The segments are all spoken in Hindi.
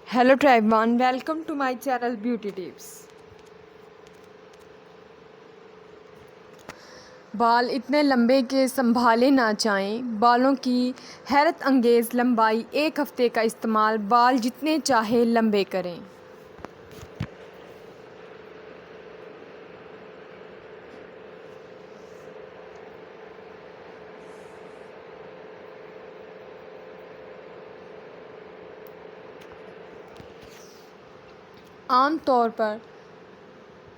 हेलो ट्राइबान, welcome to my channel beauty tips. बाल इतने लंबे के संभाले ना जाएं। बालों की हैरत अंगेज़ लंबाई, एक हफ्ते का इस्तेमाल, बाल जितने चाहे लंबे करें। आम तौर पर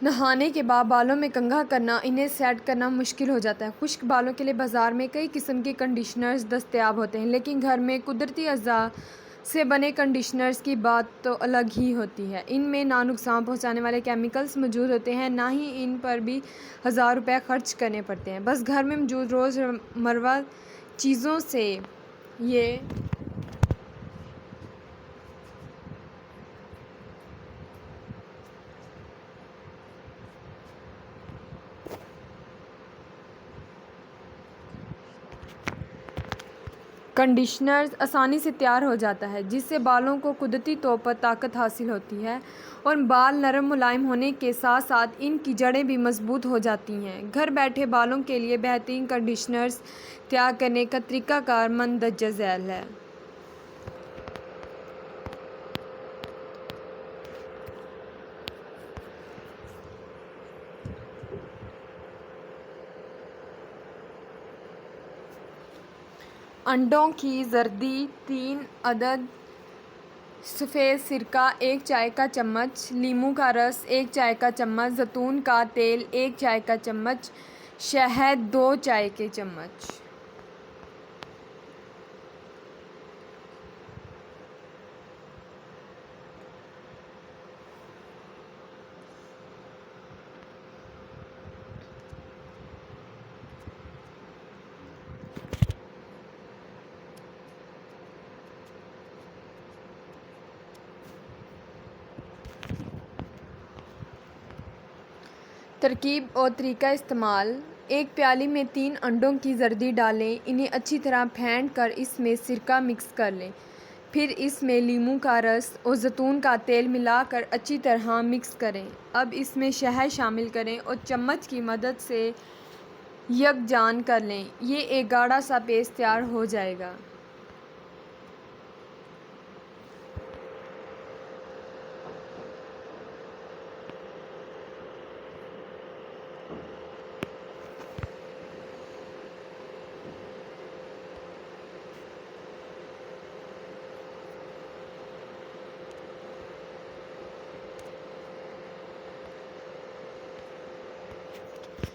नहाने के बाद बालों में कंघा करना, इन्हें सेट करना मुश्किल हो जाता है। खुश्क बालों के लिए बाज़ार में कई किस्म के कंडीशनर्स दस्तयाब होते हैं, लेकिन घर में कुदरती अज़ा से बने कंडीशनर्स की बात तो अलग ही होती है। इनमें ना नुकसान पहुंचाने वाले केमिकल्स मौजूद होते हैं, ना ही इन पर भी हज़ार रुपये खर्च करने पड़ते हैं। बस घर में मौजूद रोज़मर्रा चीज़ों से ये कंडीशनर आसानी से तैयार हो जाता है, जिससे बालों को कुदरती तौर पर ताकत हासिल होती है और बाल नरम मुलायम होने के साथ साथ इनकी जड़ें भी मजबूत हो जाती हैं। घर बैठे बालों के लिए बेहतरीन कंडीशनर्स तैयार करने का तरीक़ाकार मंदरजा झैल है। अंडों की जर्दी 3 अदद, सफ़ेद सिरका 1 चाय का चम्मच, नींबू का रस 1 चाय का चम्मच, जैतून का तेल 1 चाय का चम्मच, शहद 2 चाय के चम्मच। तरकीब और तरीका इस्तेमाल। एक प्याली में 3 अंडों की जर्दी डालें, इन्हें अच्छी तरह फेंट कर इसमें सिरका मिक्स कर लें। फिर इसमें नींबू का रस और जैतून का तेल मिलाकर अच्छी तरह मिक्स करें। अब इसमें शहद शामिल करें और चम्मच की मदद से यकजान कर लें। ये एक गाढ़ा सा पेस्ट तैयार हो जाएगा।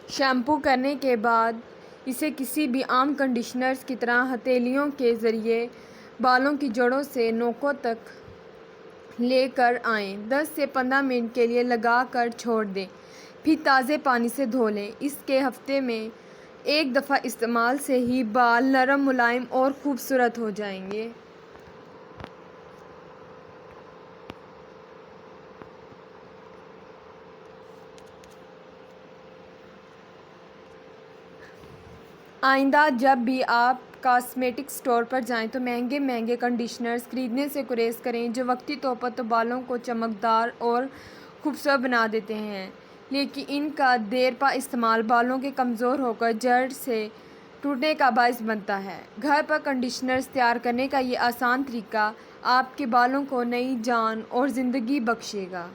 शैम्पू करने के बाद इसे किसी भी आम कंडीशनर्स की तरह हथेलियों के ज़रिए बालों की जड़ों से नोकों तक लेकर आएँ। 10 से 15 मिनट के लिए लगा कर छोड़ दें, फिर ताज़े पानी से धो लें। इसके हफ्ते में एक दफ़ा इस्तेमाल से ही बाल नरम, मुलायम और ख़ूबसूरत हो जाएंगे। आइंदा जब भी आप कॉस्मेटिक स्टोर पर जाएं तो महंगे महंगे कंडीशनर्स खरीदने से गुरेज करें, जो वक्ती तौर पर तो बालों को चमकदार और खूबसूरत बना देते हैं, लेकिन इनका देर पा इस्तेमाल बालों के कमज़ोर होकर जड़ से टूटने का बायस बनता है। घर पर कंडीशनर्स तैयार करने का ये आसान तरीका आपके बालों को नई जान और ज़िंदगी बख्शेगा।